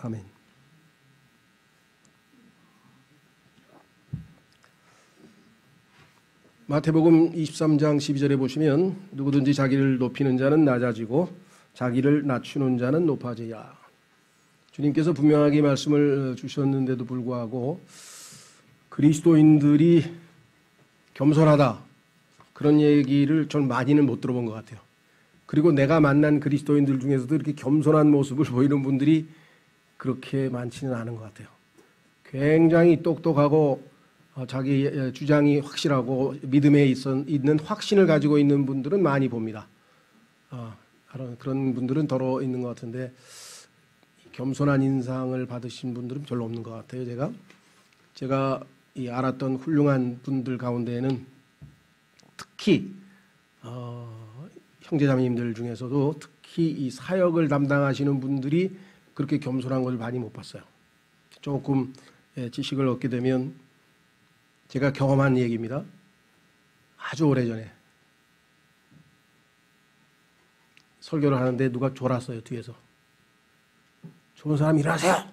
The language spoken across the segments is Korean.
아멘. 마태복음 23장 12절에 보시면 누구든지 자기를 높이는 자는 낮아지고 자기를 낮추는 자는 높아져야. 주님께서 분명하게 말씀을 주셨는데도 불구하고 그리스도인들이 겸손하다 그런 얘기를 전 많이는 못 들어본 것 같아요. 그리고 내가 만난 그리스도인들 중에서도 이렇게 겸손한 모습을 보이는 분들이 그렇게 많지는 않은 것 같아요. 굉장히 똑똑하고 자기 주장이 확실하고 믿음에 있는 확신을 가지고 있는 분들은 많이 봅니다. 그런 분들은 더러 있는 것 같은데 겸손한 인상을 받으신 분들은 별로 없는 것 같아요. 제가 알았던 훌륭한 분들 가운데에는 특히 형제자매님들 중에서도 특히 이 사역을 담당하시는 분들이 그렇게 겸손한 걸 많이 못 봤어요. 조금 지식을 얻게 되면 제가 경험한 얘기입니다. 아주 오래전에 설교를 하는데 누가 졸았어요. 뒤에서. 좋은 사람 일어나세요.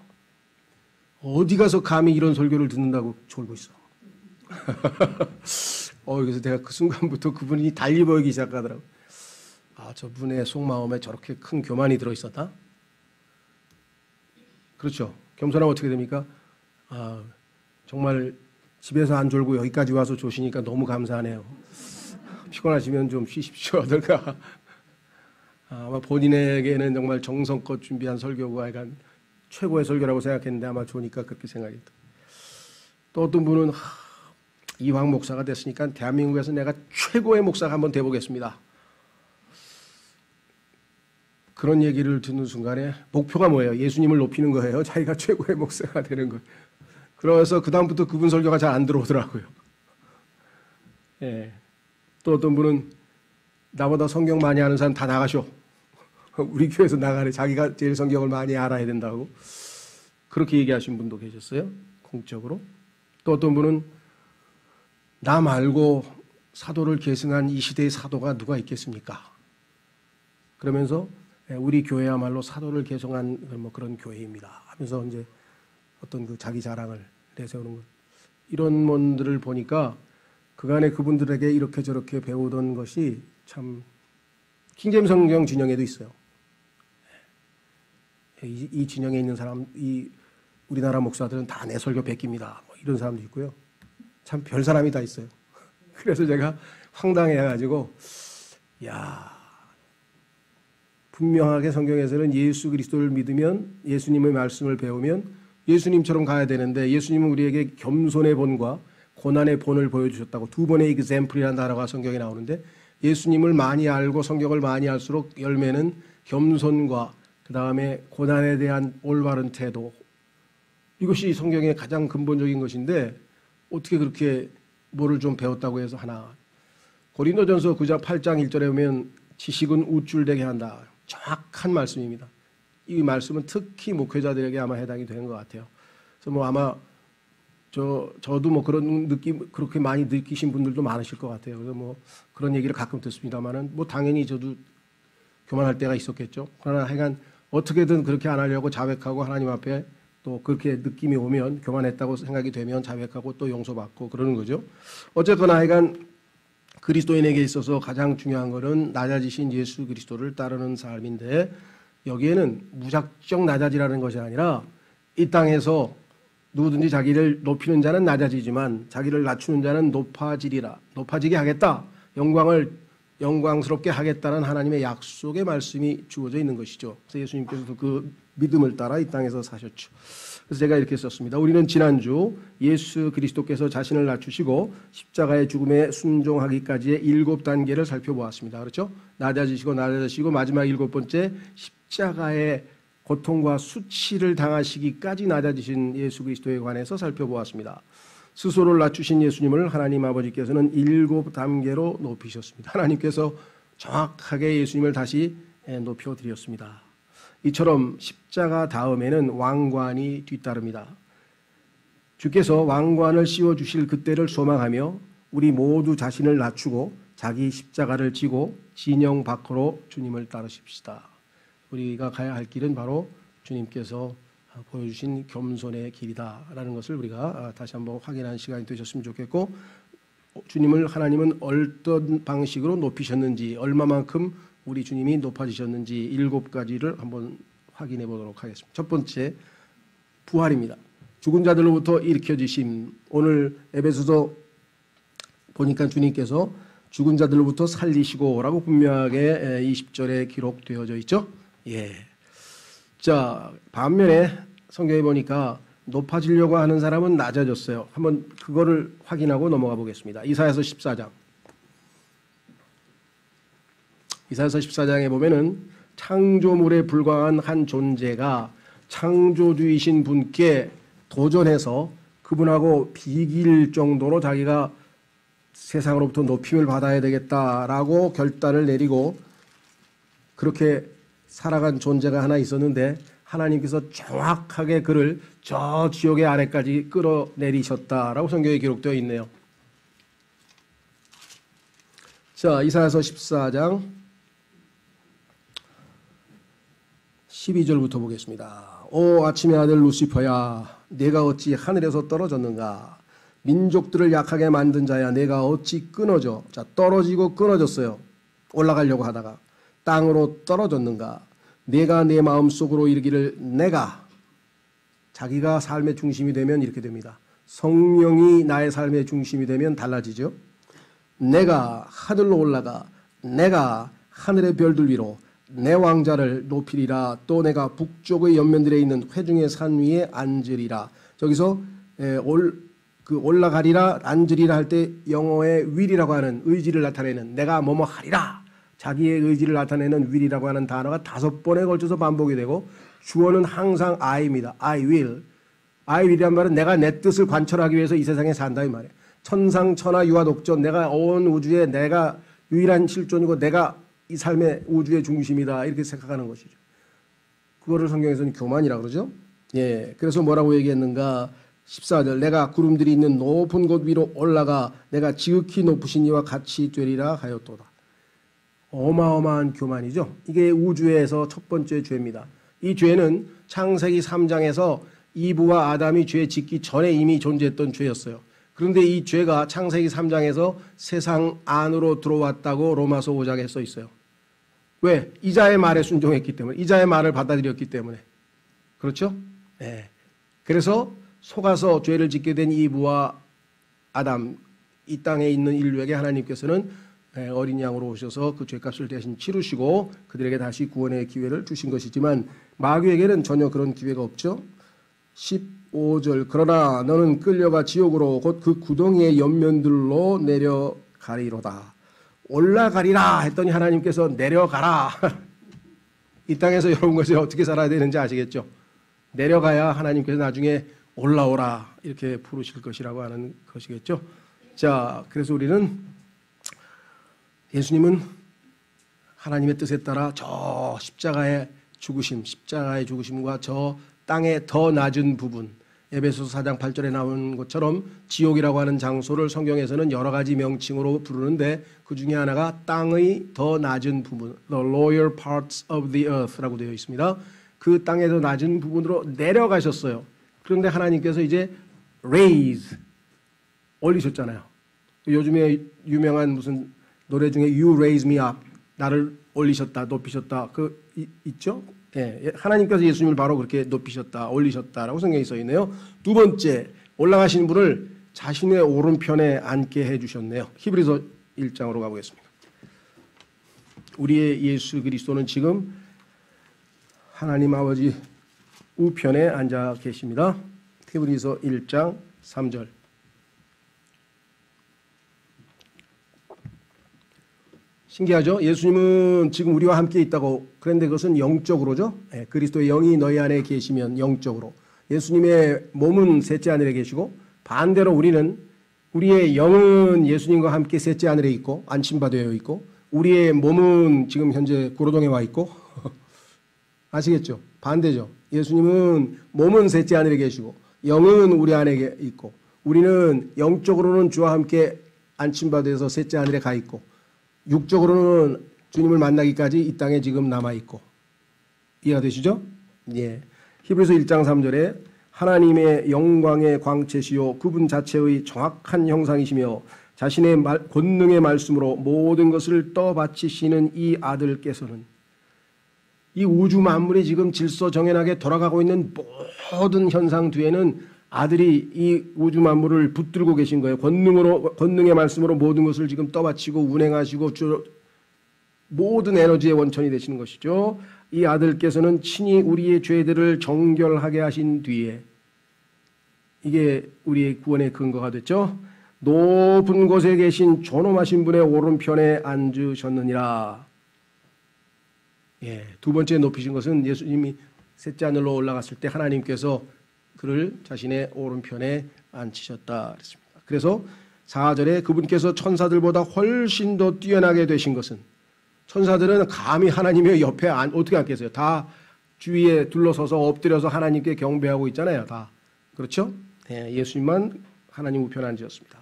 어디 가서 감히 이런 설교를 듣는다고 졸고 있어. 그래서 내가 그 순간부터 그분이 달리 보이기 시작하더라고요. 저분의 속마음에 저렇게 큰 교만이 들어있었다? 그렇죠. 겸손하면 어떻게 됩니까? 정말 집에서 안 졸고 여기까지 와서 조시니까 너무 감사하네요. 피곤하시면 좀 쉬십시오. 어떨까? 아마 본인에게는 정말 정성껏 준비한 설교고 약간 최고의 설교라고 생각했는데 아마 좋으니까 그렇게 생각했다. 또 어떤 분은 이황 목사가 됐으니까 대한민국에서 내가 최고의 목사가 한번 돼보겠습니다. 그런 얘기를 듣는 순간에 목표가 뭐예요? 예수님을 높이는 거예요? 자기가 최고의 목사가 되는 거예요? 그래서 그 다음부터 그분 설교가 잘 안 들어오더라고요. 예. 또 어떤 분은 나보다 성경 많이 아는 사람 다 나가셔. 우리 교회에서 나가래. 자기가 제일 성경을 많이 알아야 된다고. 그렇게 얘기하신 분도 계셨어요. 공적으로. 또 어떤 분은 나 말고 사도를 계승한 이 시대의 사도가 누가 있겠습니까? 그러면서 우리 교회야말로 사도를 계승한 그런 교회입니다. 하면서 이제 어떤 그 자기 자랑을 내세우는 것. 이런 분들을 보니까 그간에 그분들에게 이렇게 저렇게 배우던 것이 참 킹제임 성경 진영에도 있어요. 이 진영에 있는 사람, 이 우리나라 목사들은 다 내 설교 베낍니다. 이런 사람도 있고요. 참 별 사람이 다 있어요. 그래서 제가 황당해가지고 분명하게 성경에서는 예수 그리스도를 믿으면 예수님의 말씀을 배우면 예수님처럼 가야 되는데 예수님은 우리에게 겸손의 본과 고난의 본을 보여주셨다고 두 번의 example이라는 단어가 성경에 나오는데 예수님을 많이 알고 성경을 많이 알수록 열매는 겸손과 그 다음에 고난에 대한 올바른 태도, 이것이 성경의 가장 근본적인 것인데 어떻게 그렇게 뭐를 좀 배웠다고 해서 하나. 고린도전서 9장 8장 1절에 보면 지식은 우쭐되게 한다. 정확한 말씀입니다. 이 말씀은 특히 목회자들에게 아마 해당이 되는 것 같아요. 그래서 아마 저도 그런 느낌 그렇게 많이 느끼신 분들도 많으실 것 같아요. 그래서 그런 얘기를 가끔 듣습니다만은 당연히 저도 교만할 때가 있었겠죠. 그러나 하여간 어떻게든 그렇게 안 하려고 자백하고 하나님 앞에 또 그렇게 느낌이 오면 교만했다고 생각이 되면 자백하고 또 용서받고 그러는 거죠. 어쨌거나 하여간 그리스도인에게 있어서 가장 중요한 것은 낮아지신 예수 그리스도를 따르는 삶인데 여기에는 무작정 낮아지라는 것이 아니라 이 땅에서 누구든지 자기를 높이는 자는 낮아지지만 자기를 낮추는 자는 높아지리라. 높아지게 하겠다. 영광스럽게 하겠다는 하나님의 약속의 말씀이 주어져 있는 것이죠. 그래서 예수님께서도 그 믿음을 따라 이 땅에서 사셨죠. 그래서 제가 이렇게 썼습니다. 우리는 지난주 예수 그리스도께서 자신을 낮추시고 십자가의 죽음에 순종하기까지의 7단계를 살펴보았습니다. 그렇죠? 낮아지시고 마지막 7번째 십자가의 고통과 수치를 당하시기까지 낮아지신 예수 그리스도에 관해서 살펴보았습니다. 스스로를 낮추신 예수님을 하나님 아버지께서는 7단계로 높이셨습니다. 하나님께서 정확하게 예수님을 다시 높여드렸습니다. 이처럼 십자가 다음에는 왕관이 뒤따릅니다. 주께서 왕관을 씌워주실 그때를 소망하며 우리 모두 자신을 낮추고 자기 십자가를 지고 진영 밖으로 주님을 따르십시다. 우리가 가야 할 길은 바로 주님께서 보여주신 겸손의 길이다라는 것을 우리가 다시 한번 확인하는 시간이 되셨으면 좋겠고, 주님을 하나님은 어떤 방식으로 높이셨는지, 얼마만큼 우리 주님이 높아지셨는지 7가지를 한번 확인해 보도록 하겠습니다. 첫 번째, 부활입니다. 죽은 자들로부터 일으켜지심. 오늘 에베소서 보니까 주님께서 죽은 자들로부터 살리시고라고 분명하게 20절에 기록되어져 있죠. 예. 자, 반면에 성경에 보니까 높아지려고 하는 사람은 낮아졌어요. 한번 그거를 확인하고 넘어가 보겠습니다. 이사야서 14장. 이사야서 14장에 보면은 창조물에 불과한 한 존재가 창조주이신 분께 도전해서 그분하고 비길 정도로 자기가 세상으로부터 높임을 받아야 되겠다라고 결단을 내리고 그렇게 살아간 존재가 하나 있었는데, 하나님께서 정확하게 그를 저 지옥의 아래까지 끌어내리셨다라고 성경에 기록되어 있네요. 자, 이사야서 14장 12절부터 보겠습니다. 오 아침의 아들 루시퍼야, 내가 어찌 하늘에서 떨어졌는가? 민족들을 약하게 만든 자야, 내가 어찌 끊어져? 자, 떨어지고 끊어졌어요. 올라가려고 하다가 땅으로 떨어졌는가? 내가 내 마음속으로 이르기를, 내가, 자기가 삶의 중심이 되면 이렇게 됩니다. 성령이 나의 삶의 중심이 되면 달라지죠. 내가 하늘로 올라가, 내가 하늘의 별들 위로 내 왕자를 높이리라. 또 내가 북쪽의 연면들에 있는 회중의 산 위에 앉으리라. 저기서 올라가리라, 앉으리라 할 때 영어의 will이라고 하는 의지를 나타내는, 내가 뭐뭐 하리라, 자기의 의지를 나타내는 will이라고 하는 단어가 5번에 걸쳐서 반복이 되고, 주어는 항상 I입니다. I will. I will이란 말은 내가 내 뜻을 관철하기 위해서 이 세상에 산다 이 말이에요. 천상 천하 유아 독존, 내가 온 우주에 내가 유일한 실존이고 내가 이 삶의 우주의 중심이다, 이렇게 생각하는 것이죠. 그거를 성경에서는 교만이라고 그러죠. 예, 그래서 뭐라고 얘기했는가? 14절, 내가 구름들이 있는 높은 곳 위로 올라가 내가 지극히 높으신 이와 같이 되리라 하였도다. 어마어마한 교만이죠. 이게 우주에서 첫 번째 죄입니다. 이 죄는 창세기 3장에서 이브와 아담이 죄 짓기 전에 이미 존재했던 죄였어요. 그런데 이 죄가 창세기 3장에서 세상 안으로 들어왔다고 로마서 5장에 써 있어요. 왜? 이자의 말에 순종했기 때문에, 이자의 말을 받아들였기 때문에. 그렇죠? 네. 그래서 속아서 죄를 짓게 된 이브와 아담, 이 땅에 있는 인류에게 하나님께서는 어린 양으로 오셔서 그 죄값을 대신 치르시고 그들에게 다시 구원의 기회를 주신 것이지만, 마귀에게는 전혀 그런 기회가 없죠. 15절, 그러나 너는 끌려가 지옥으로 곧 그 구덩이의 옆면들로 내려가리로다. 올라가리라 했더니 하나님께서 내려가라. 이 땅에서 여러분과 어떻게 살아야 되는지 아시겠죠? 내려가야 하나님께서 나중에 올라오라 이렇게 부르실 것이라고 하는 것이겠죠. 자, 그래서 우리는 예수님은 하나님의 뜻에 따라 저 십자가의 죽으심과 저 땅의 더 낮은 부분, 에베소서 4장 8절에 나온 것처럼 지옥이라고 하는 장소를 성경에서는 여러 가지 명칭으로 부르는데, 그 중에 하나가 땅의 더 낮은 부분, the lower parts of the earth라고 되어 있습니다. 그 땅의 더 낮은 부분으로 내려가셨어요. 그런데 하나님께서 이제 raise, 올리셨잖아요. 요즘에 유명한 무슨 노래 중에 You raise me up, 나를 올리셨다, 높이셨다, 있죠? 예, 하나님께서 예수님을 바로 그렇게 높이셨다, 올리셨다라고 성경에 써 있네요. 두 번째, 올라가신 분을 자신의 오른편에 앉게 해주셨네요. 히브리서 1장으로 가보겠습니다. 우리의 예수 그리스도는 지금 하나님 아버지 우편에 앉아 계십니다. 히브리서 1장 3절. 신기하죠? 예수님은 지금 우리와 함께 있다고, 그런데 그것은 영적으로죠. 네, 그리스도의 영이 너희 안에 계시면 영적으로. 예수님의 몸은 셋째 하늘에 계시고, 반대로 우리의 영은 예수님과 함께 셋째 하늘에 있고 안침받아 있고, 우리의 몸은 지금 현재 구로동에 와 있고 아시겠죠? 반대죠. 예수님은 몸은 셋째 하늘에 계시고 영은 우리 안에 있고, 우리는 영적으로는 주와 함께 안침받아서 셋째 하늘에 가 있고, 육적으로는 주님을 만나기까지 이 땅에 지금 남아 있고. 이해가 되시죠? 예. 히브리서 1장 3절에 하나님의 영광의 광채시요 그분 자체의 정확한 형상이시며 자신의 권능의 말씀으로 모든 것을 떠받치시는 이 아들께서는 이 우주 만물이 지금 질서 정연하게 돌아가고 있는 모든 현상 뒤에는 아들이 이 우주 만물을 붙들고 계신 거예요. 권능의 말씀으로 모든 것을 지금 떠받치고 운행하시고 모든 에너지의 원천이 되시는 것이죠. 이 아들께서는 친히 우리의 죄들을 정결하게 하신 뒤에 이게 우리의 구원의 근거가 됐죠. 높은 곳에 계신 존엄하신 분의 오른편에 앉으셨느니라. 두 번째 높이신 것은 예수님이 셋째 하늘로 올라갔을 때 하나님께서 그를 자신의 오른편에 앉히셨다 그랬습니다. 그래서 4절에 그분께서 천사들보다 훨씬 더 뛰어나게 되신 것은 천사들은 감히 하나님의 옆에 어떻게 앉겠어요? 다 주위에 둘러서서 엎드려서 하나님께 경배하고 있잖아요. 다. 그렇죠? 예수님만 하나님 우편에 앉으셨습니다.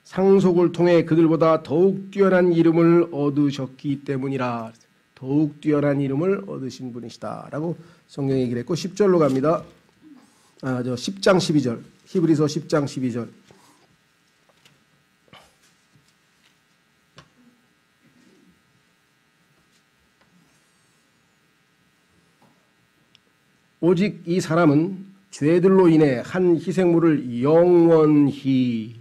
상속을 통해 그들보다 더욱 뛰어난 이름을 얻으셨기 때문이라. 더욱 뛰어난 이름을 얻으신 분이시다 라고 성경에 얘기를 했고 10절로 갑니다. 10장 12절 히브리서 10장 12절 오직 이 사람은 죄들로 인해 한 희생물을 영원히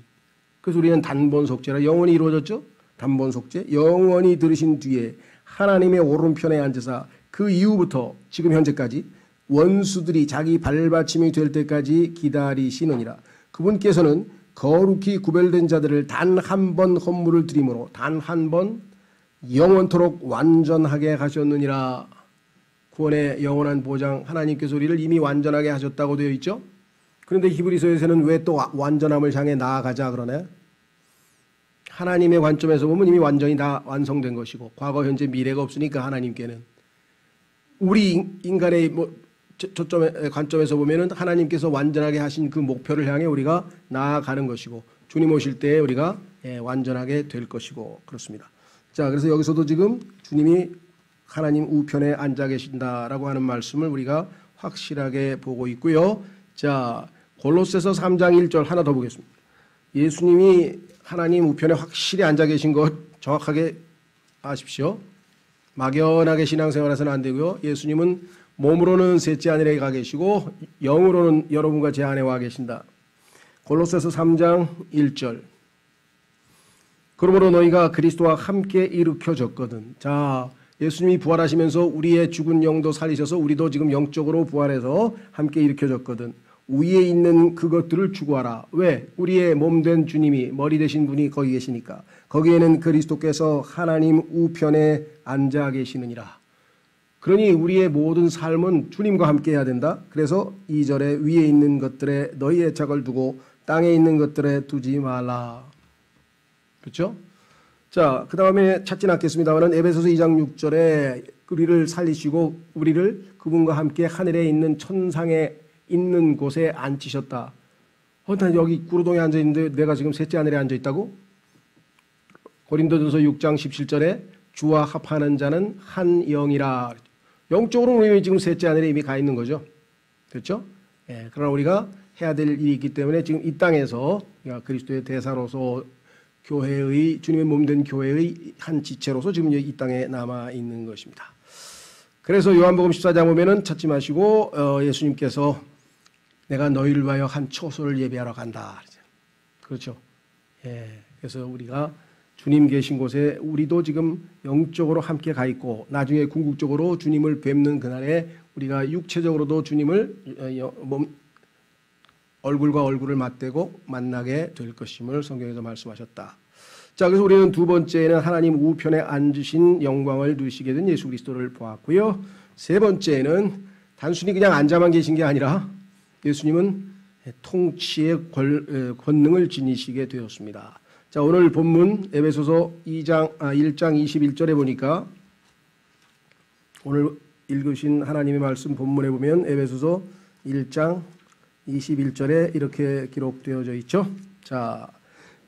그래서 우리는 단번 속죄라 영원히 이루어졌죠. 단번 속죄 영원히 들으신 뒤에 하나님의 오른편에 앉으사 그 이후부터 지금 현재까지 원수들이 자기 발받침이 될 때까지 기다리시느니라. 그분께서는 거룩히 구별된 자들을 단 한 번 헌물을 드림으로 단 한 번 영원토록 완전하게 하셨느니라. 구원의 영원한 보장 하나님께서 우리를 이미 완전하게 하셨다고 되어 있죠. 그런데 히브리서에서는 왜 또 완전함을 향해 나아가자 그러나요? 하나님의 관점에서 보면 이미 완전히 다 완성된 것이고 과거 현재 미래가 없으니까 하나님께는 우리 인간의 관점에서 보면은 하나님께서 완전하게 하신 그 목표를 향해 우리가 나아가는 것이고 주님 오실 때에 우리가 완전하게 될 것이고 그렇습니다. 자, 그래서 여기서도 지금 주님이 하나님 우편에 앉아 계신다라고 하는 말씀을 우리가 확실하게 보고 있고요. 자, 골로새서 3장 1절 하나 더 보겠습니다. 예수님이 하나님 우편에 확실히 앉아 계신 것 정확하게 아십시오. 막연하게 신앙생활해서는 안 되고요. 예수님은 몸으로는 셋째 하늘에 가 계시고 영으로는 여러분과 제 안에 와 계신다. 골로새서 3장 1절 그러므로 너희가 그리스도와 함께 일으켜졌거든. 자, 예수님이 부활하시면서 우리의 죽은 영도 살리셔서 우리도 지금 영적으로 부활해서 함께 일으켜졌거든. 위에 있는 그것들을 추구하라. 왜? 우리의 몸된 주님이 머리 되신 분이 거기 계시니까. 거기에는 그리스도께서 하나님 우편에 앉아 계시느니라. 그러니 우리의 모든 삶은 주님과 함께 해야 된다. 그래서 2절에 위에 있는 것들에 너희의 애착을 두고 땅에 있는 것들에 두지 말라. 그렇죠? 자, 그 다음에 찾진 않겠습니다만 에베소서 2장 6절에 우리를 살리시고 우리를 그분과 함께 하늘에 있는 천상에 있는 곳에 앉히셨다. 난 여기 구로동에 앉아있는데 내가 지금 셋째 하늘에 앉아있다고? 고린도전서 6장 17절에 주와 합하는 자는 한 영이라. 영적으로 우리 지금 셋째 하늘에 이미 가 있는 거죠. 그렇죠? 그러나 우리가 해야 될 일이 있기 때문에 지금 이 땅에서 그리스도의 대사로서 교회의 주님의 몸된 교회의 한 지체로서 지금 이 땅에 남아 있는 것입니다. 그래서 요한복음 14장 보면은 찾지 마시고 예수님께서 내가 너희를 위하여 한 초소를 예배하러 간다. 그렇죠. 그래서 우리가 주님 계신 곳에 우리도 지금 영적으로 함께 가 있고 나중에 궁극적으로 주님을 뵙는 그날에 우리가 육체적으로도 주님을 얼굴과 얼굴을 맞대고 만나게 될 것임을 성경에서 말씀하셨다. 자, 그래서 우리는 두 번째는 하나님 우편에 앉으신 영광을 누리시게 된 예수 그리스도를 보았고요. 세 번째는 단순히 그냥 앉아만 계신 게 아니라 예수님은 통치의 권능을 지니시게 되었습니다. 자, 오늘 본문 에베소서 1장 21절에 보니까 오늘 읽으신 하나님의 말씀 본문에 보면 에베소서 1장 21절에 이렇게 기록되어져 있죠. 자,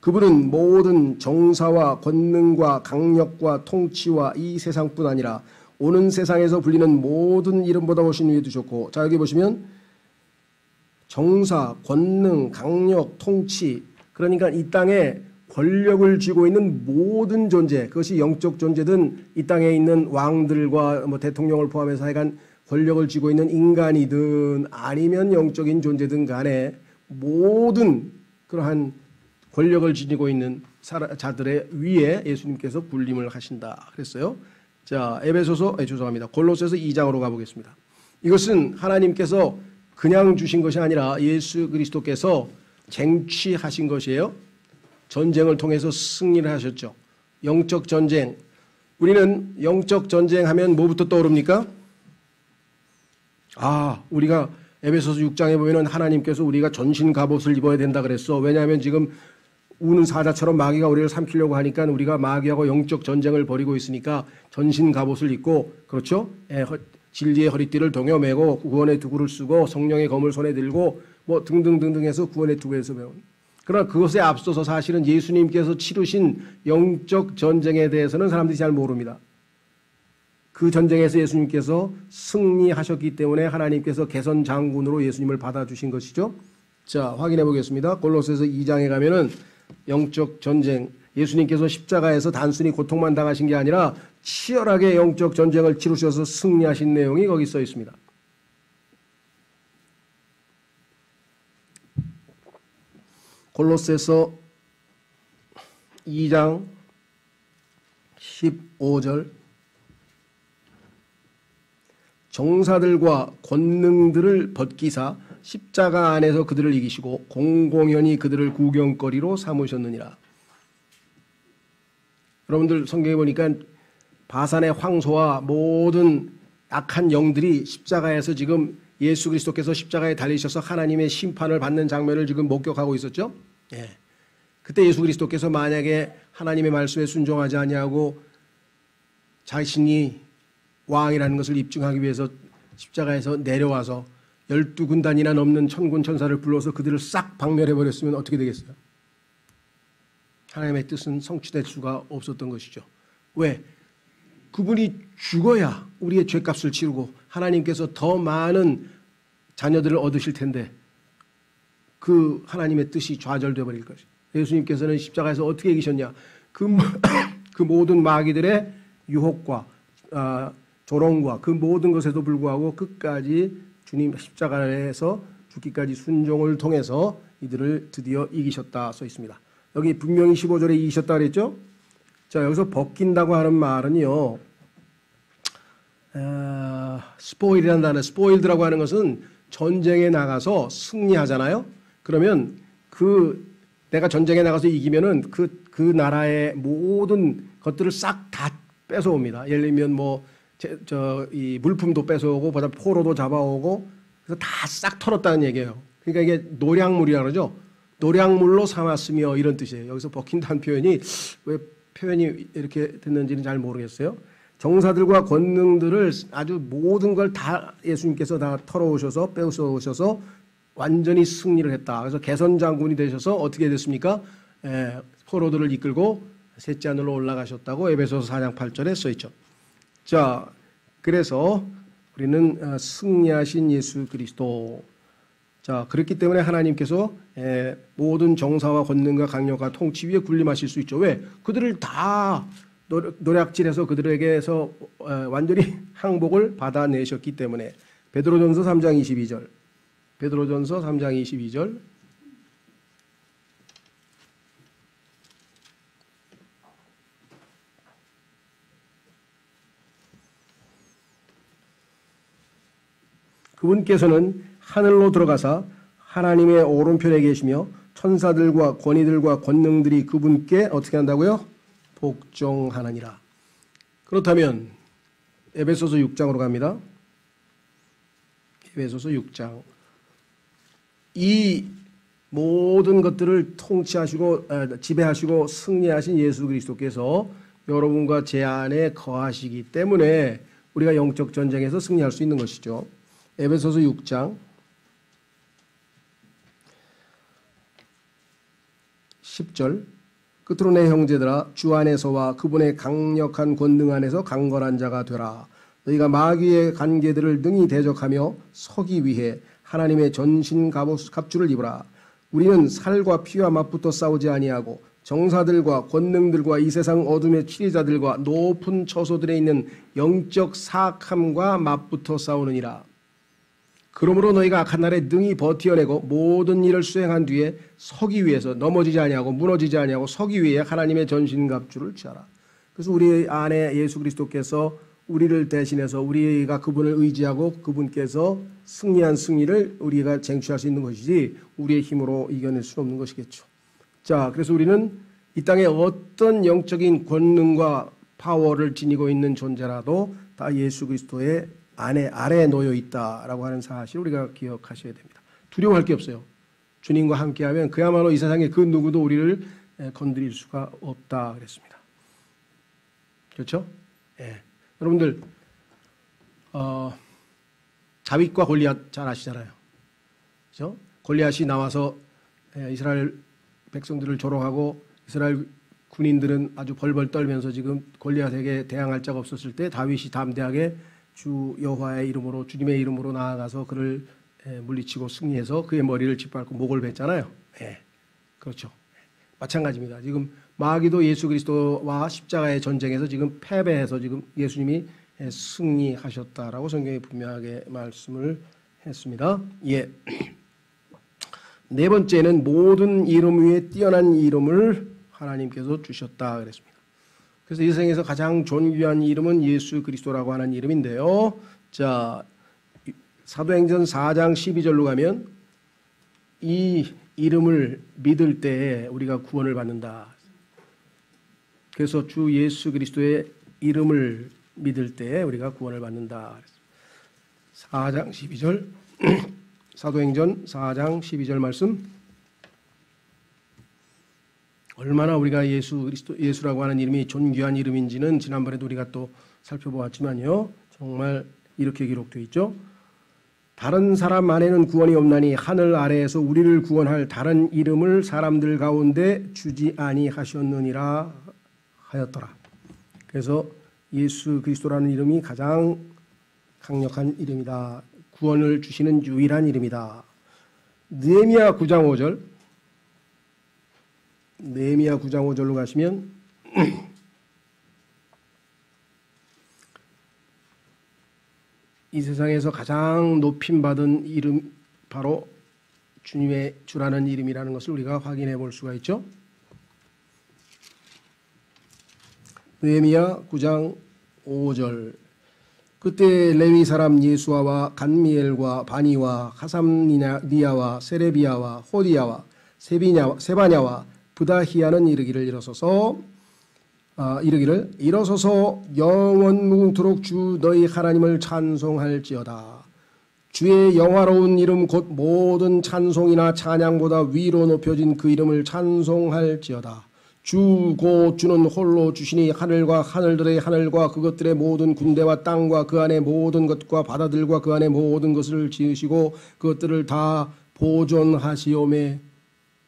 그분은 모든 정사와 권능과 강력과 통치와 이 세상뿐 아니라 오는 세상에서 불리는 모든 이름보다 훨씬 위에 두셨고, 자 여기 보시면 정사, 권능, 강력, 통치, 그러니까 이 땅에 권력을 쥐고 있는 모든 존재, 그것이 영적 존재든 이 땅에 있는 왕들과 뭐 대통령을 포함해서 하여간 권력을 쥐고 있는 인간이든 아니면 영적인 존재든 간에 모든 그러한 권력을 지니고 있는 자들의 위에 예수님께서 군림을 하신다 그랬어요. 자, 죄송합니다. 골로새서 2장으로 가보겠습니다. 이것은 하나님께서 그냥 주신 것이 아니라 예수 그리스도께서 쟁취하신 것이에요. 전쟁을 통해서 승리를 하셨죠. 영적 전쟁. 우리는 영적 전쟁 하면 뭐부터 떠오릅니까? 우리가 에베소서 6장에 보면은 하나님께서 우리가 전신 갑옷을 입어야 된다 그랬어. 왜냐하면 지금 우는 사자처럼 마귀가 우리를 삼키려고 하니까 우리가 마귀하고 영적 전쟁을 벌이고 있으니까 전신 갑옷을 입고, 그렇죠? 진리의 허리띠를 동여매고 구원의 도구를 쓰고 성령의 검을 손에 들고 뭐 등등등등 해서 구원의 도구에서 배운. 그러나 그것에 앞서서 사실은 예수님께서 치르신 영적 전쟁에 대해서는 사람들이 잘 모릅니다. 그 전쟁에서 예수님께서 승리하셨기 때문에 하나님께서 개선 장군으로 예수님을 받아주신 것이죠. 자, 확인해 보겠습니다. 골로새서 2장에 가면은 영적 전쟁, 예수님께서 십자가에서 단순히 고통만 당하신 게 아니라 치열하게 영적 전쟁을 치르셔서 승리하신 내용이 거기 써 있습니다. 골로새서 2장 15절 정사들과 권능들을 벗기사 십자가 안에서 그들을 이기시고 공공연히 그들을 구경거리로 삼으셨느니라. 여러분들 성경에 보니까 바산의 황소와 모든 악한 영들이 십자가에서 지금 예수 그리스도께서 십자가에 달리셔서 하나님의 심판을 받는 장면을 지금 목격하고 있었죠. 그때 예수 그리스도께서 만약에 하나님의 말씀에 순종하지 아니하고 자신이 왕이라는 것을 입증하기 위해서 십자가에서 내려와서 12군단이나 넘는 천군 천사를 불러서 그들을 싹 박멸해버렸으면 어떻게 되겠어요? 하나님의 뜻은 성취될 수가 없었던 것이죠. 왜? 그분이 죽어야 우리의 죄값을 치르고 하나님께서 더 많은 자녀들을 얻으실 텐데 그 하나님의 뜻이 좌절되어 버릴 것이죠. 예수님께서는 십자가에서 어떻게 이기셨냐? 그 모든 마귀들의 유혹과 조롱과 그 모든 것에도 불구하고 끝까지 주님 십자가에서 죽기까지 순종을 통해서 이들을 드디어 이기셨다 써 있습니다. 여기 분명히 15절에 이기셨다 그랬죠? 자, 여기서 벗긴다고 하는 말은요, 스포일이라는 단어, 스포일드라고 하는 것은 전쟁에 나가서 승리하잖아요. 그러면 내가 전쟁에 나가서 이기면은 그 나라의 모든 것들을 싹 다 뺏어옵니다. 예를 들면 이 물품도 뺏어오고, 그다음 포로도 잡아오고, 그래서 다 싹 털었다는 얘기예요. 그러니까 이게 노량물이라 그러죠. 노량물로 삼았으며 이런 뜻이에요. 여기서 벗긴다는 표현이 왜 표현이 이렇게 됐는지는 잘 모르겠어요. 정사들과 권능들을 아주 모든 걸 다 예수님께서 다 털어오셔서 빼앗아오셔서 완전히 승리를 했다. 그래서 개선 장군이 되셔서 어떻게 됐습니까? 포로들을 이끌고 셋째 하늘로 올라가셨다고 에베소서 4장 8절에 써 있죠. 자, 그래서 우리는 승리하신 예수 그리스도. 자, 그렇기 때문에 하나님께서 모든 정사와 권능과 강력과 통치 위에 군림하실 수 있죠. 왜? 그들을 다 노략질해서 그들에게서 완전히 항복을 받아내셨기 때문에. 베드로전서 3장 22절. 베드로전서 3장 22절. 그분께서는 하늘로 들어가사 하나님의 오른편에 계시며 천사들과 권위들과 권능들이 그분께 어떻게 한다고요? 복종하느니라. 그렇다면 에베소서 6장으로 갑니다. 에베소서 6장. 이 모든 것들을 통치하시고 지배하시고 승리하신 예수 그리스도께서 여러분과 제 안에 거하시기 때문에 우리가 영적 전쟁에서 승리할 수 있는 것이죠. 에베소서 6장 10절. 끝으로 내 형제들아 주 안에서와 그분의 강력한 권능 안에서 강건한 자가 되라. 너희가 마귀의 관계들을 능히 대적하며 서기 위해 하나님의 전신 갑주를 입으라. 우리는 살과 피와 맞붙어 싸우지 아니하고 정사들과 권능들과 이 세상 어둠의 치리자들과 높은 처소들에 있는 영적 사악함과 맞붙어 싸우느니라. 그러므로 너희가 악한 날에 능히 버티어내고 모든 일을 수행한 뒤에 서기 위해서 넘어지지 아니하고 무너지지 아니하고 서기 위해 하나님의 전신갑주를 취하라. 그래서 우리 안에 예수 그리스도께서 우리를 대신해서 우리가 그분을 의지하고 그분께서 승리한 승리를 우리가 쟁취할 수 있는 것이지 우리의 힘으로 이겨낼 수는 없는 것이겠죠. 자, 그래서 우리는 이 땅에 어떤 영적인 권능과 파워를 지니고 있는 존재라도 다 예수 그리스도의 아래에 놓여 있다라고 하는 사실을 우리가 기억하셔야 됩니다. 두려워할 게 없어요. 주님과 함께하면 그야말로 이 세상에 그 누구도 우리를 건드릴 수가 없다 그랬습니다. 그렇죠? 예. 여러분들 다윗과 골리앗 잘 아시잖아요. 그렇죠? 골리앗이 나와서 이스라엘 백성들을 조롱하고 이스라엘 군인들은 아주 벌벌 떨면서 지금 골리앗에게 대항할 자가 없었을 때 다윗이 담대하게 주 여호와의 이름으로 주님의 이름으로 나아가서 그를 물리치고 승리해서 그의 머리를 짓밟고 목을 뱉잖아요. 예, 그렇죠. 마찬가지입니다. 지금 마귀도 예수 그리스도와 십자가의 전쟁에서 지금 패배해서 지금 예수님이 승리하셨다라고 성경에 분명하게 말씀을 했습니다. 예. 네 번째는 모든 이름 위에 뛰어난 이름을 하나님께서 주셨다 그랬습니다. 그래서 이 세상에서 가장 존귀한 이름은 예수 그리스도라고 하는 이름인데요. 자, 사도행전 4장 12절로 가면 이 이름을 믿을 때에 우리가 구원을 받는다. 그래서 주 예수 그리스도의 이름을 믿을 때에 우리가 구원을 받는다. 4장 12절 사도행전 4장 12절 말씀. 얼마나 우리가 예수라고 하는 이름이 존귀한 이름인지는 지난번에도 우리가 또 살펴보았지만요. 정말 이렇게 기록되어 있죠. 다른 사람 안에는 구원이 없나니 하늘 아래에서 우리를 구원할 다른 이름을 사람들 가운데 주지 아니하셨느니라 하였더라. 그래서 예수 그리스도라는 이름이 가장 강력한 이름이다. 구원을 주시는 유일한 이름이다. 느헤미야 9장 5절 느헤미야 9장 5절로 가시면 이 세상에서 가장 높임받은 이름 바로 주님의 주라는 이름이라는 것을 우리가 확인해 볼 수가 있죠. 느헤미야 9장 5절 그때 레위 사람 예수아와 간미엘과 바니와 하삼니아와 세레비아와 호디야와 세바냐와 부다히야는 이르기를 일어서서 영원 무궁토록 주 너희 하나님을 찬송할지어다. 주의 영화로운 이름 곧 모든 찬송이나 찬양보다 위로 높여진 그 이름을 찬송할지어다. 주 곧 주는 홀로 주시니 하늘과 하늘들의 하늘과 그것들의 모든 군대와 땅과 그 안에 모든 것과 바다들과 그 안에 모든 것을 지으시고 그것들을 다 보존하시오매.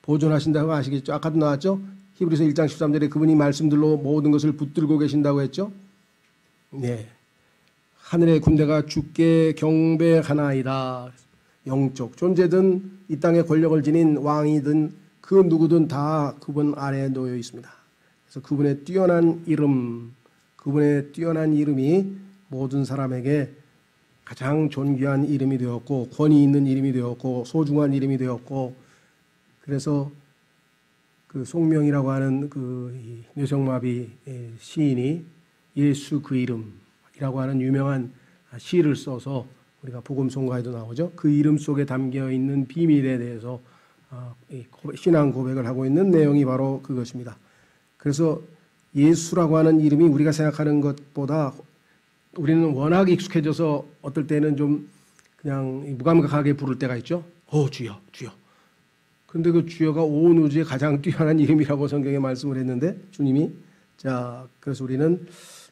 보존하신다고 아시겠죠? 아까도 나왔죠? 히브리서 1장 13절에 그분이 말씀들로 모든 것을 붙들고 계신다고 했죠? 네. 하늘의 군대가 주께 경배하나이다. 영적 존재든 이 땅에 권력을 지닌 왕이든 그 누구든 다 그분 아래에 놓여 있습니다. 그래서 그분의 뛰어난 이름이 모든 사람에게 가장 존귀한 이름이 되었고 권위 있는 이름이 되었고 소중한 이름이 되었고 그래서 그 송명이라고 하는 그 뇌성마비 시인이 예수 그 이름이라고 하는 유명한 시를 써서 우리가 복음송가에도 나오죠. 그 이름 속에 담겨 있는 비밀에 대해서 신앙 고백을 하고 있는 내용이 바로 그것입니다. 그래서 예수라고 하는 이름이 우리가 생각하는 것보다 우리는 워낙 익숙해져서 어떨 때는 좀 그냥 무감각하게 부를 때가 있죠. 주여, 주여. 그런데 그 주여가 온 우주에 가장 뛰어난 이름이라고 성경에 말씀을 했는데 주님이 그래서 우리는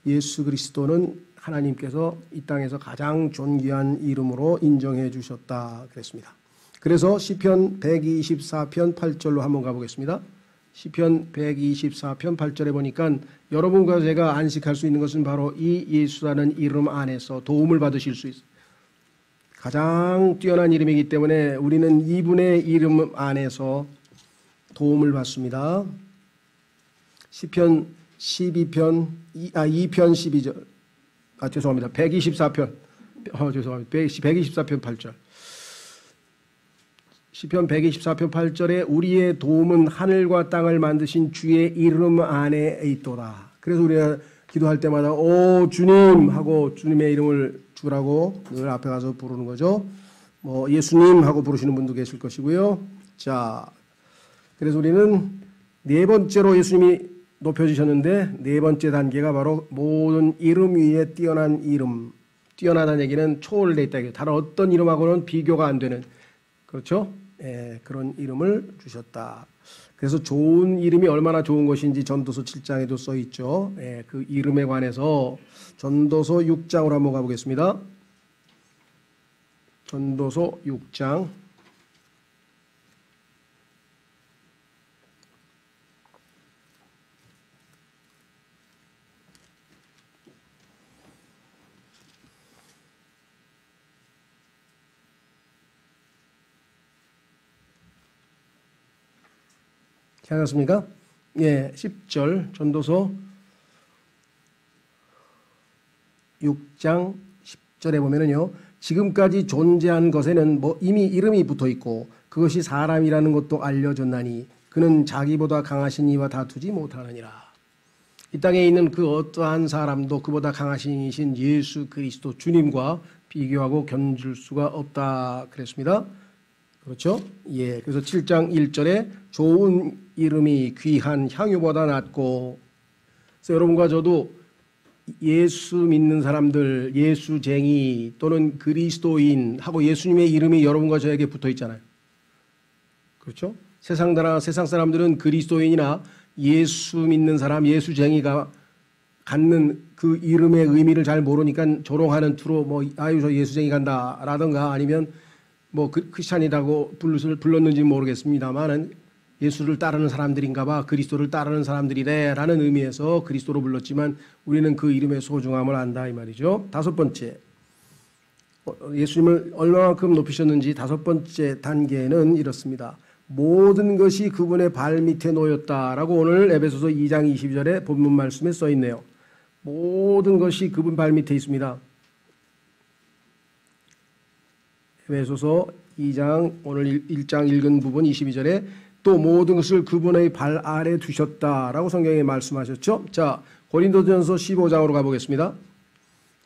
예수 그리스도는 하나님께서 이 땅에서 가장 존귀한 이름으로 인정해 주셨다 그랬습니다. 그래서 시편 124편 8절로 한번 가보겠습니다. 시편 124편 8절에 보니까 여러분과 제가 안식할 수 있는 것은 바로 이 예수라는 이름 안에서 도움을 받으실 수 있어요. 가장 뛰어난 이름이기 때문에 우리는 이분의 이름 안에서 도움을 받습니다. 시편 12편 2편 12절 죄송합니다. 124편 죄송합니다. 124편 8절 시편 124편 8절에 우리의 도움은 하늘과 땅을 만드신 주의 이름 안에 있도다. 그래서 우리가 기도할 때마다 오 주님 하고 주님의 이름을 주라고 늘 앞에 가서 부르는 거죠. 뭐 예수님 하고 부르시는 분도 계실 것이고요. 자, 그래서 우리는 네 번째로 예수님이 높여주셨는데 네 번째 단계가 바로 모든 이름 위에 뛰어난 이름. 뛰어나다는 얘기는 초월되어 있다. 다른 어떤 이름하고는 비교가 안 되는 그렇죠? 예, 그런 이름을 주셨다. 그래서 좋은 이름이 얼마나 좋은 것인지 전도서 7장에도 써 있죠. 예, 그 이름에 관해서 전도서 6장으로 한번 가보겠습니다. 전도서 6장 찾았습니까? 예, 10절 전도서 6장 10절에 보면은요. 지금까지 존재한 것에는 뭐 이미 이름이 붙어 있고 그것이 사람이라는 것도 알려졌나니 그는 자기보다 강하신 이와 다투지 못하느니라. 이 땅에 있는 그 어떠한 사람도 그보다 강하신 이신 예수 그리스도 주님과 비교하고 견줄 수가 없다 그랬습니다. 그렇죠? 예. 그래서 7장 1절에 좋은 이름이 귀한 향유보다 낫고, 그래서 여러분과 저도 예수 믿는 사람들, 예수쟁이 또는 그리스도인 하고 예수님의 이름이 여러분과 저에게 붙어 있잖아요. 그렇죠? 세상 사람들은 그리스도인이나 예수 믿는 사람, 예수쟁이가 갖는 그 이름의 의미를 잘 모르니까 조롱하는 투로 뭐 아유 저 예수쟁이 간다라든가 아니면 뭐 크리스찬이라고 불렀는지 모르겠습니다만은 예수를 따르는 사람들인가 봐 그리스도를 따르는 사람들이래라는 의미에서 그리스도로 불렀지만 우리는 그 이름의 소중함을 안다 이 말이죠. 다섯 번째 예수님을 얼마만큼 높이셨는지 다섯 번째 단계는 이렇습니다. 모든 것이 그분의 발 밑에 놓였다라고 오늘 에베소서 2장 22절에 본문 말씀에 써 있네요. 모든 것이 그분 발 밑에 있습니다. 에베소서 2장 오늘 1장 읽은 부분 22절에 또 모든 것을 그분의 발 아래 두셨다라고 성경에 말씀하셨죠. 자, 고린도전서 15장으로 가보겠습니다.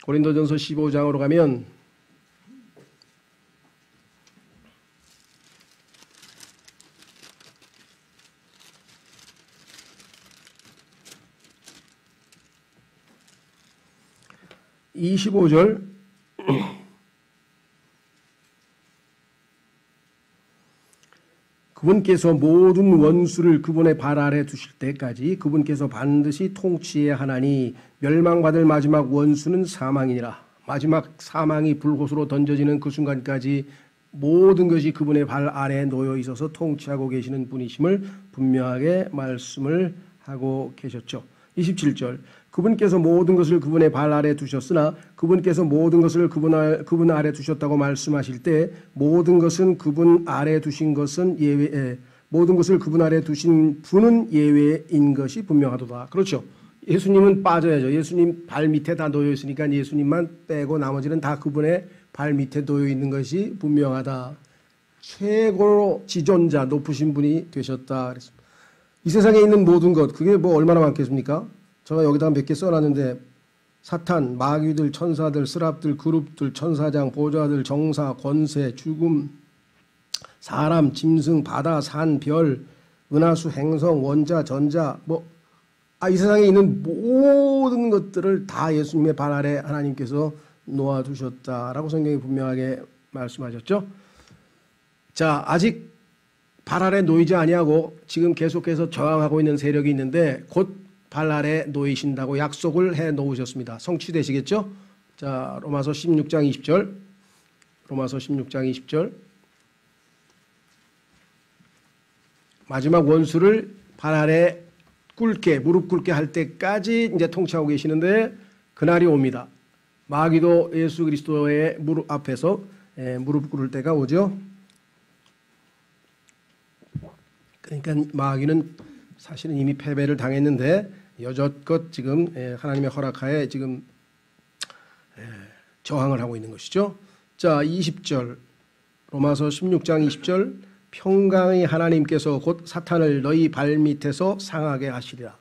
고린도전서 15장으로 가면 (25절) 그분께서 모든 원수를 그분의 발 아래 두실 때까지 그분께서 반드시 통치해야 하나니 멸망받을 마지막 원수는 사망이니라. 마지막 사망이 불꽃으로 던져지는 그 순간까지 모든 것이 그분의 발 아래에 놓여 있어서 통치하고 계시는 분이심을 분명하게 말씀을 하고 계셨죠. 27절 그분께서 모든 것을 그분의 발 아래 두셨으나 그분께서 모든 것을 그분 아래 두셨다고 말씀하실 때 모든 것은 그분 아래 두신 것은 모든 것을 그분 아래 두신 분은 예외인 것이 분명하도다. 그렇죠. 예수님은 빠져야죠. 예수님 발 밑에 다 놓여 있으니까 예수님만 빼고 나머지는 다 그분의 발 밑에 놓여 있는 것이 분명하다. 최고로 지존자 높으신 분이 되셨다 그랬습니다. 이 세상에 있는 모든 것 그게 뭐 얼마나 많겠습니까? 제가 여기다가 몇 개 써놨는데 사탄, 마귀들, 천사들, 스랍들, 그룹들, 천사장, 보좌들, 정사, 권세, 죽음, 사람, 짐승, 바다, 산, 별, 은하수, 행성, 원자, 전자 이 세상에 있는 모든 것들을 다 예수님의 발 아래 하나님께서 놓아두셨다라고 성경이 분명하게 말씀하셨죠. 자, 아직 발 아래 놓이지 아니하고 지금 계속해서 저항하고 있는 세력이 있는데 곧 발 아래 놓이신다고 약속을 해 놓으셨습니다. 성취되시겠죠? 자, 로마서 16장 20절. 로마서 16장 20절. 마지막 원수를 발 아래 무릎 꿇게 할 때까지 이제 통치하고 계시는데 그날이 옵니다. 마귀도 예수 그리스도의 무릎 앞에서 무릎 꿇을 때가 오죠. 그러니까 마귀는 사실은 이미 패배를 당했는데 여전껏 지금 하나님의 허락하에 지금 저항을 하고 있는 것이죠. 자, 20절 로마서 16장 20절 평강의 하나님께서 곧 사탄을 너희 발밑에서 상하게 하시리라.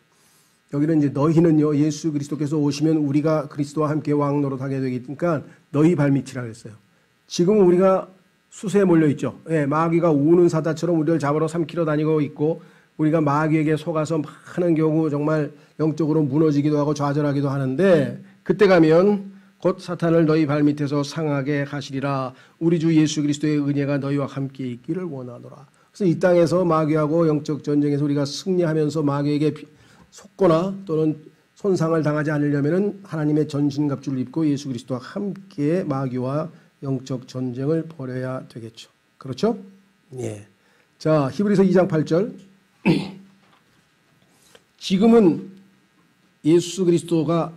여기는 이제 너희는요, 예수 그리스도께서 오시면 우리가 그리스도와 함께 왕노릇하게 되니까 너희 발밑이라 그랬어요. 지금 우리가 수세에 몰려 있죠. 마귀가 우는 사자처럼 우리를 잡으러 삼키러 다니고 있고 우리가 마귀에게 속아서 많은 경우 정말 영적으로 무너지기도 하고 좌절하기도 하는데 그때 가면 곧 사탄을 너희 발밑에서 상하게 하시리라. 우리 주 예수 그리스도의 은혜가 너희와 함께 있기를 원하노라. 그래서 이 땅에서 마귀하고 영적 전쟁에서 우리가 승리하면서 마귀에게 속거나 또는 손상을 당하지 않으려면 하나님의 전신갑주를 입고 예수 그리스도와 함께 마귀와 영적 전쟁을 벌여야 되겠죠. 그렇죠? 예. 자, 히브리서 2장 8절. 지금은 예수 그리스도가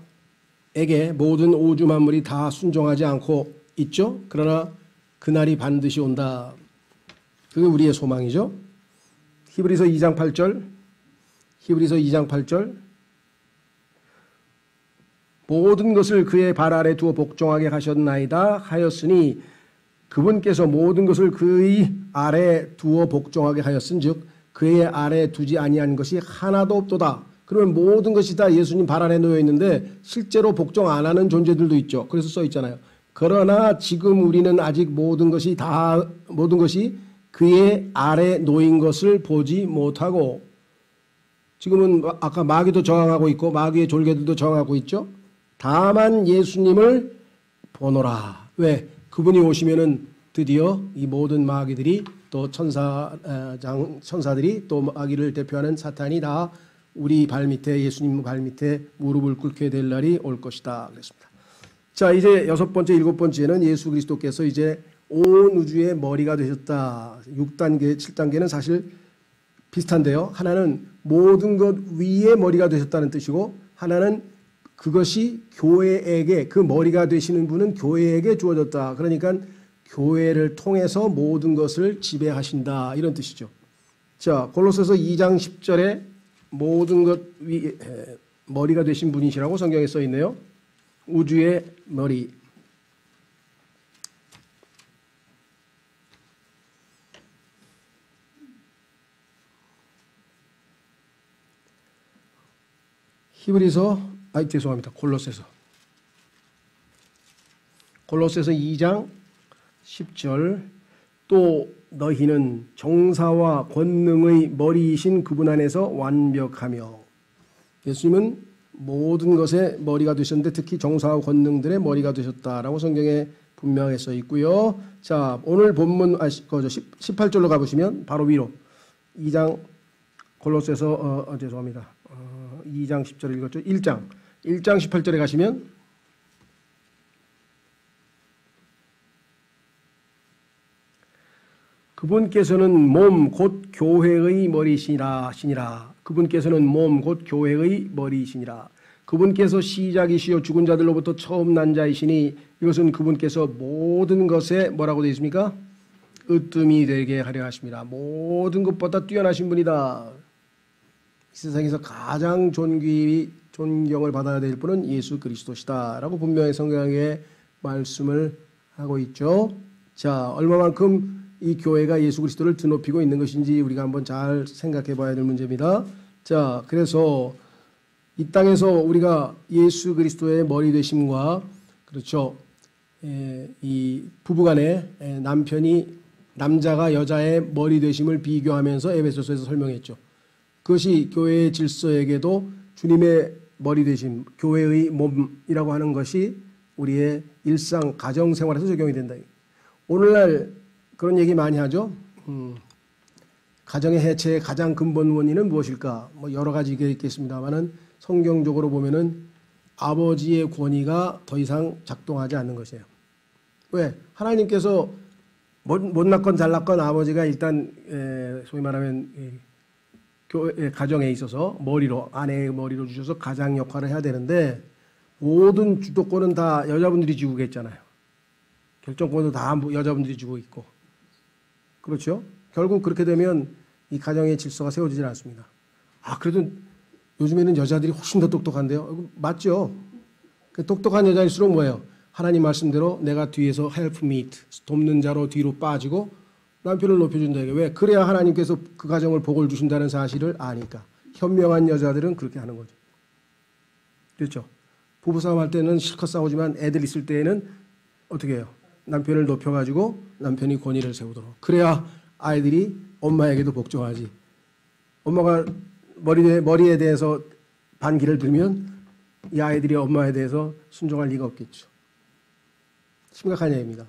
에게 모든 우주 만물이 다 순종하지 않고 있죠. 그러나 그날이 반드시 온다. 그게 우리의 소망이죠. 히브리서 2장 8절. 히브리서 2장 8절. 모든 것을 그의 발 아래 두어 복종하게 하셨나이다 하였으니 그분께서 모든 것을 그의 아래 두어 복종하게 하였은즉 그의 아래 두지 아니한 것이 하나도 없도다. 그러면 모든 것이 다 예수님 발 아래 놓여 있는데 실제로 복종 안 하는 존재들도 있죠. 그래서 써 있잖아요. 그러나 지금 우리는 아직 모든 것이 그의 아래 놓인 것을 보지 못하고 지금은 아까 마귀도 저항하고 있고 마귀의 졸개들도 저항하고 있죠. 다만 예수님을 보노라. 왜? 그분이 오시면은 드디어 이 모든 마귀들이 또 천사들이 또 마귀를 대표하는 사탄이 다 우리 발밑에 예수님 발밑에 무릎을 꿇게 될 날이 올 것이다. 그랬습니다. 자, 이제 6번째, 7번째는 예수 그리스도께서 이제 온 우주의 머리가 되셨다. 6단계, 7단계는 사실 비슷한데요. 하나는 모든 것 위에 머리가 되셨다는 뜻이고 하나는 그것이 교회에게 그 머리가 되시는 분은 교회에게 주어졌다. 그러니까 교회를 통해서 모든 것을 지배하신다. 이런 뜻이죠. 자, 골로새서 2장 10절에 모든 것 위에 머리가 되신 분이시라고 성경에 써 있네요. 우주의 머리. 골로새서 2장 10절 또 너희는 정사와 권능의 머리이신 그분 안에서 완벽하며 예수님은 모든 것의 머리가 되셨는데 특히 정사와 권능들의 머리가 되셨다라고 성경에 분명히 써 있고요. 자, 오늘 본문 18절로 가보시면 바로 위로 2장 골로새서 2장 10절 읽었죠. 1장 18절에 가시면 그분께서는 몸 곧 교회의 머리시니라. 그분께서는 몸 곧 교회의 머리이시니라. 그분께서 시작이시요 죽은 자들로부터 처음 난 자이시니 이것은 그분께서 모든 것에 뭐라고 되어 있습니까? 으뜸이 되게 하려 하십니다. 모든 것보다 뛰어나신 분이다. 이 세상에서 가장 존경을 받아야 될 분은 예수 그리스도시다 라고 분명히 성경에 말씀을 하고 있죠. 자, 얼마만큼 이 교회가 예수 그리스도를 드높이고 있는 것인지 우리가 한번 잘 생각해 봐야 될 문제입니다. 자, 그래서 이 땅에서 우리가 예수 그리스도의 머리 되심과 그렇죠. 이 부부간에 남자가 여자의 머리 되심을 비교하면서 에베소서에서 설명했죠. 그것이 교회의 질서에게도 주님의 머리 되심, 교회의 몸이라고 하는 것이 우리의 일상 가정 생활에서 적용이 된다. 오늘날 그런 얘기 많이 하죠. 가정의 해체의 가장 근본 원인은 무엇일까? 뭐 여러 가지가 있겠습니다만은 성경적으로 보면은 아버지의 권위가 더 이상 작동하지 않는 것이에요. 왜? 하나님께서 못 낳건 잘 낳건 아버지가 일단 소위 말하면 가정에 있어서 아내의 머리로 주셔서 가장 역할을 해야 되는데 모든 주도권은 다 여자분들이 지고 계잖아요. 결정권도 다 여자분들이 주고 있고. 그렇죠? 결국 그렇게 되면 이 가정의 질서가 세워지질 않습니다. 아, 그래도 요즘에는 여자들이 훨씬 더 똑똑한데요. 맞죠? 그 똑똑한 여자일수록 뭐예요? 하나님 말씀대로 내가 뒤에서 helpmeet, 돕는 자로 뒤로 빠지고 남편을 높여준다. 왜? 그래야 하나님께서 그 가정을 복을 주신다는 사실을 아니까. 현명한 여자들은 그렇게 하는 거죠. 그렇죠? 부부싸움 할 때는 실컷 싸우지만 애들 있을 때에는 어떻게 해요? 남편을 높여가지고 남편이 권위를 세우도록. 그래야 아이들이 엄마에게도 복종하지. 엄마가 머리에 대해서 반기를 들면 이 아이들이 엄마에 대해서 순종할 리가 없겠죠. 심각한 얘기입니다.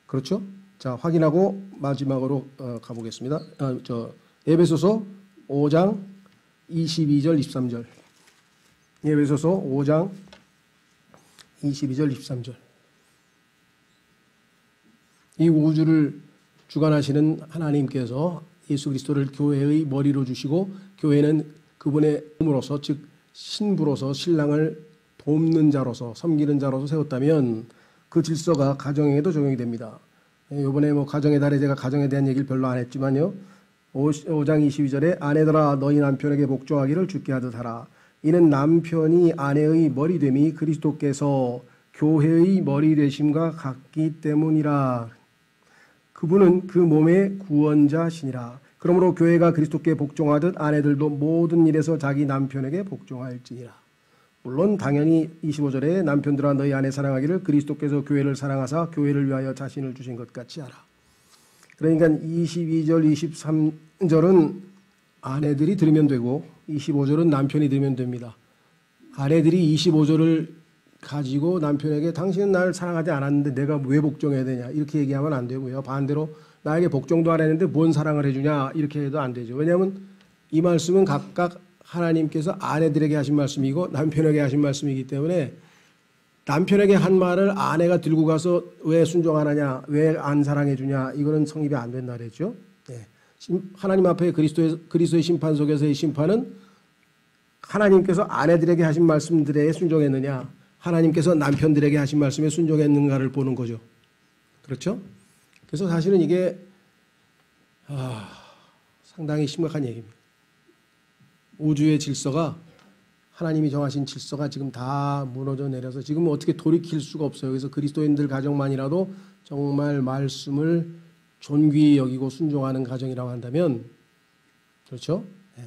그렇죠? 자, 확인하고 마지막으로 가보겠습니다. 에베소서 5장 22절 23절. 에베소서 5장 22절 23절. 이 우주를 주관하시는 하나님께서 예수 그리스도를 교회의 머리로 주시고 교회는 그분의 몸으로서 즉 신부로서 신랑을 돕는 자로서 섬기는 자로서 세웠다면 그 질서가 가정에도 적용이 됩니다. 이번에 가정의 달에 제가 가정에 대한 얘기를 별로 안 했지만요. 5장 22절에 아내들아 너희 남편에게 복종하기를 주께 하듯 하라. 이는 남편이 아내의 머리됨이 그리스도께서 교회의 머리 되심과 같기 때문이라. 그분은 그 몸의 구원자시니라. 그러므로 교회가 그리스도께 복종하듯 아내들도 모든 일에서 자기 남편에게 복종할지니라. 물론 당연히 25절에 남편들아 너희 아내 사랑하기를 그리스도께서 교회를 사랑하사 교회를 위하여 자신을 주신 것 같이 하라. 그러니까 22절 23절은 아내들이 들으면 되고 25절은 남편이 들으면 됩니다. 아내들이 25절을 가지고 남편에게 당신은 나를 사랑하지 않았는데 내가 왜 복종해야 되냐 이렇게 얘기하면 안 되고요. 반대로 나에게 복종도 안 했는데 뭔 사랑을 해주냐 이렇게 해도 안 되죠. 왜냐하면 이 말씀은 각각 하나님께서 아내들에게 하신 말씀이고 남편에게 하신 말씀이기 때문에 남편에게 한 말을 아내가 들고 가서 왜 순종 안 하냐 왜 안 사랑해 주냐 이거는 성립이 안 된다 그랬죠. 네. 하나님 앞에 그리스도의 심판 속에서의 심판은 하나님께서 아내들에게 하신 말씀들에 순종했느냐 하나님께서 남편들에게 하신 말씀에 순종했는가를 보는 거죠. 그렇죠? 그래서 사실은 이게 상당히 심각한 얘기입니다. 우주의 질서가 하나님이 정하신 질서가 지금 다 무너져 내려서 지금 어떻게 돌이킬 수가 없어요. 그래서 그리스도인들 가정만이라도 정말 말씀을 존귀히 여기고 순종하는 가정이라고 한다면 그렇죠? 네.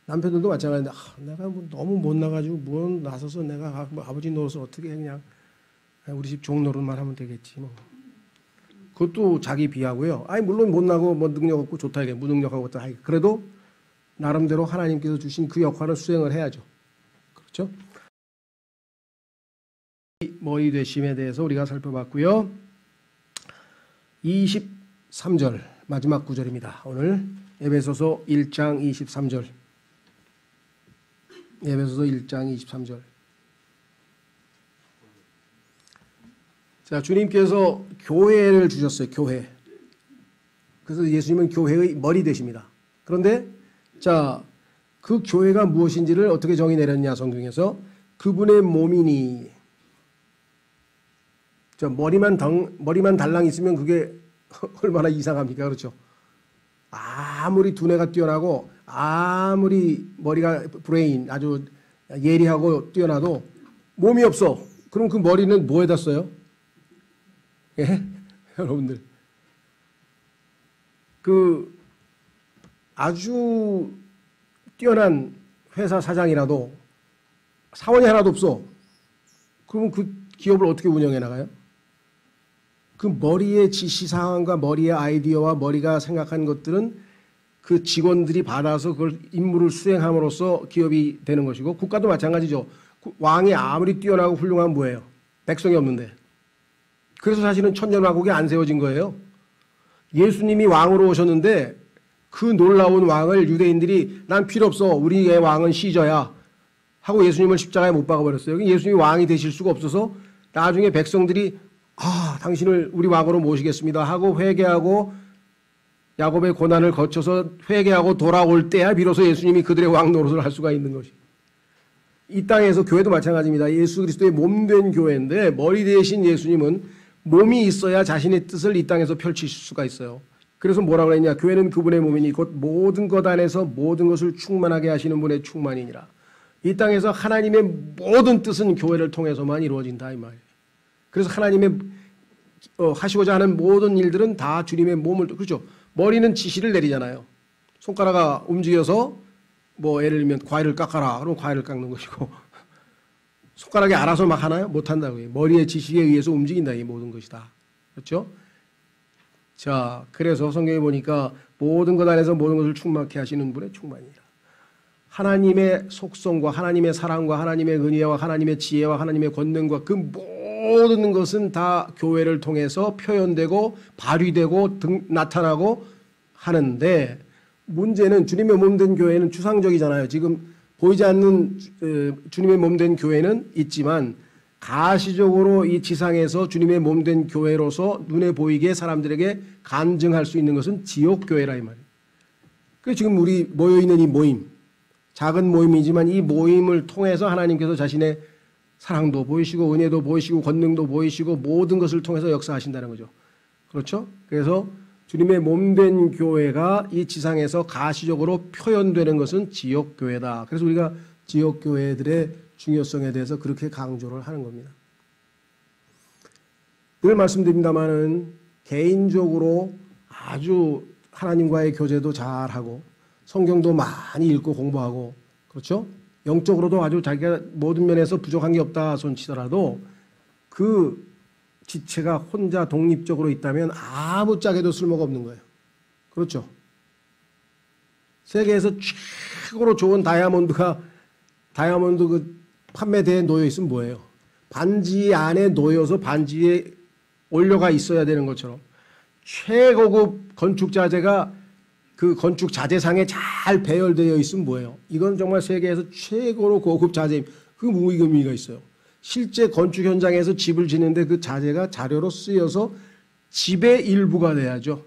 남편들도 마찬가지인데 내가 너무 못 나가지고 뭐 나서서 내가 아버지 노릇을 어떻게 해 그냥 우리 집 종 노릇만 하면 되겠지 뭐. 그것도 자기 비하고요. 물론 못 나고 뭐 능력 없고 좋다 이게 무능력하고 좋다. 그래도 나름대로 하나님께서 주신 그 역할을 수행을 해야죠. 그렇죠? 머리 되심에 대해서 우리가 살펴봤고요. 23절 마지막 구절입니다. 오늘 에베소서 1장 23절. 에베소서 1장 23절. 자, 주님께서 교회를 주셨어요. 교회. 그래서 예수님은 교회의 머리 되십니다. 그런데 자, 그 교회가 무엇인지를 어떻게 정의 내렸냐 성경에서 그분의 몸이니. 자, 머리만 달랑 있으면 그게 얼마나 이상합니까? 그렇죠? 아무리 두뇌가 뛰어나고 아무리 머리가 브레인 아주 예리하고 뛰어나도 몸이 없어. 그럼 그 머리는 뭐에다 써요? 예? 여러분들. 그 아주 뛰어난 회사 사장이라도 사원이 하나도 없어. 그러면 그 기업을 어떻게 운영해 나가요? 그 머리의 지시사항과 머리의 아이디어와 머리가 생각한 것들은 그 직원들이 받아서 그걸 임무를 수행함으로써 기업이 되는 것이고 국가도 마찬가지죠. 왕이 아무리 뛰어나고 훌륭한 뭐예요? 백성이 없는데. 그래서 사실은 천년왕국이 안 세워진 거예요. 예수님이 왕으로 오셨는데 그 놀라운 왕을 유대인들이 난 필요 없어. 우리의 왕은 시저야. 하고 예수님을 십자가에 못 박아버렸어요. 예수님이 왕이 되실 수가 없어서 나중에 백성들이 당신을 우리 왕으로 모시겠습니다 하고 회개하고 야곱의 고난을 거쳐서 회개하고 돌아올 때야 비로소 예수님이 그들의 왕 노릇을 할 수가 있는 것이. 이 땅에서 교회도 마찬가지입니다. 예수 그리스도의 몸된 교회인데 머리 대신 예수님은 몸이 있어야 자신의 뜻을 이 땅에서 펼칠 수가 있어요. 그래서 뭐라고 그랬냐? 교회는 그분의 몸이니 곧 모든 것 안에서 모든 것을 충만하게 하시는 분의 충만이니라. 이 땅에서 하나님의 모든 뜻은 교회를 통해서만 이루어진다 이 말이에요. 그래서 하나님의 하시고자 하는 모든 일들은 다 주님의 몸을, 그렇죠? 머리는 지시를 내리잖아요. 손가락이 움직여서 뭐 예를 들면 과일을 깎아라. 그럼 과일을 깎는 것이고 손가락이 알아서 막 하나요? 못한다고요. 머리의 지시에 의해서 움직인다 이 모든 것이 다. 그렇죠? 자, 그래서 성경에 보니까 모든 것 안에서 모든 것을 충만케 하시는 분의 충만이라. 하나님의 속성과 하나님의 사랑과 하나님의 은혜와 하나님의 지혜와 하나님의 권능과 그 모든 것은 다 교회를 통해서 표현되고 발휘되고 나타나고 하는데, 문제는 주님의 몸된 교회는 추상적이잖아요. 지금 보이지 않는 주님의 몸된 교회는 있지만 가시적으로 이 지상에서 주님의 몸된 교회로서 눈에 보이게 사람들에게 간증할 수 있는 것은 지옥교회라 이 말이에요. 그래서 지금 우리 모여있는 이 모임, 작은 모임이지만 이 모임을 통해서 하나님께서 자신의 사랑도 보이시고 은혜도 보이시고 권능도 보이시고 모든 것을 통해서 역사하신다는 거죠. 그렇죠? 그래서 주님의 몸된 교회가 이 지상에서 가시적으로 표현되는 것은 지역교회다. 그래서 우리가 지역교회들의 중요성에 대해서 그렇게 강조를 하는 겁니다. 늘 말씀드립니다마는 개인적으로 아주 하나님과의 교제도 잘하고 성경도 많이 읽고 공부하고, 그렇죠? 영적으로도 아주 자기가 모든 면에서 부족한 게 없다 손치더라도 그 지체가 혼자 독립적으로 있다면 아무짝에도 쓸모가 없는 거예요. 그렇죠? 세계에서 최고로 좋은 다이아몬드 그 판매대에 놓여 있으면 뭐예요? 반지 안에 놓여서 반지에 올려가 있어야 되는 것처럼 최고급 건축 자재가 그 건축 자재상에 잘 배열되어 있으면 뭐예요? 이건 정말 세계에서 최고로 고급 자재입니다. 그 의미가 있어요. 실제 건축 현장에서 집을 짓는데 그 자재가 자료로 쓰여서 집의 일부가 돼야죠.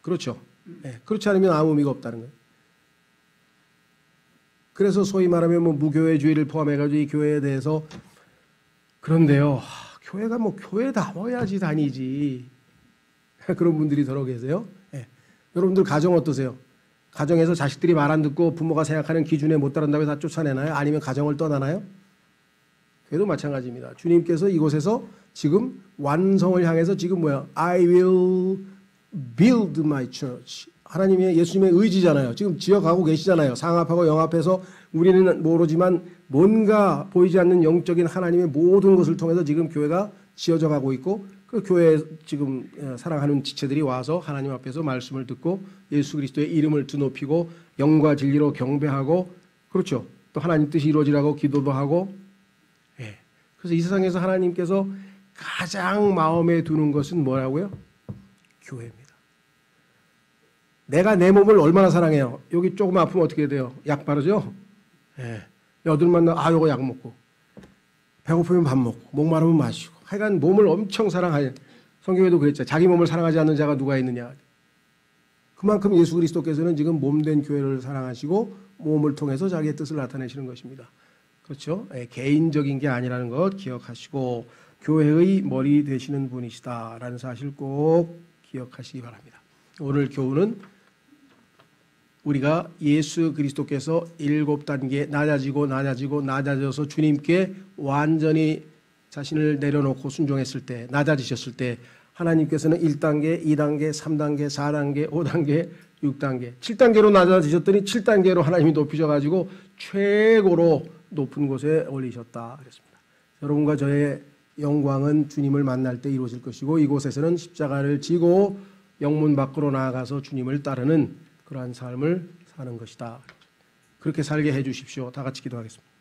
그렇죠? 네. 그렇지 않으면 아무 의미가 없다는 거예요. 그래서 소위 말하면 뭐 무교회주의를 포함해가지고 이 교회에 대해서, 그런데요, 교회가 뭐 교회다워야지 다니지. 그런 분들이 더러 계세요. 네. 여러분들 가정 어떠세요? 가정에서 자식들이 말 안 듣고 부모가 생각하는 기준에 못 따른다고 해서 다 쫓아내나요? 아니면 가정을 떠나나요? 그래도 마찬가지입니다. 주님께서 이곳에서 지금 완성을 향해서 지금 뭐야? I will build my church. 하나님의 예수님의 의지잖아요. 지금 지어가고 계시잖아요. 상합하고 영합해서 우리는 모르지만 뭔가 보이지 않는 영적인 하나님의 모든 것을 통해서 지금 교회가 지어져 가고 있고, 그 교회에 지금 사랑하는 지체들이 와서 하나님 앞에서 말씀을 듣고 예수 그리스도의 이름을 드높이고 영과 진리로 경배하고, 그렇죠? 또 하나님 뜻이 이루어지라고 기도도 하고. 예. 그래서 이 세상에서 하나님께서 가장 마음에 두는 것은 뭐라고요? 교회입니다. 내가 내 몸을 얼마나 사랑해요. 여기 조금 아프면 어떻게 돼요? 약 바르죠? 예. 여들만 요거 약 먹고, 배고프면 밥 먹고, 목마르면 마시고, 하여간 몸을 엄청 사랑하는, 성경에도 그랬죠. 자기 몸을 사랑하지 않는 자가 누가 있느냐. 그만큼 예수 그리스도께서는 지금 몸된 교회를 사랑하시고 몸을 통해서 자기의 뜻을 나타내시는 것입니다. 그렇죠? 예, 개인적인 게 아니라는 것 기억하시고 교회의 머리 되시는 분이시다라는 사실 꼭 기억하시기 바랍니다. 오늘 교훈은 우리가 예수 그리스도께서 7단계 낮아져서 주님께 완전히 자신을 내려놓고 순종했을 때, 낮아지셨을 때 하나님께서는 1단계, 2단계, 3단계, 4단계, 5단계, 6단계, 7단계로 낮아지셨더니 7단계로 하나님이 높이셔가지고 최고로 높은 곳에 올리셨다 그랬습니다. 여러분과 저의 영광은 주님을 만날 때 이루어질 것이고, 이곳에서는 십자가를 지고 영문 밖으로 나아가서 주님을 따르는 그러한 삶을 사는 것이다. 그렇게 살게 해 주십시오. 다 같이 기도하겠습니다.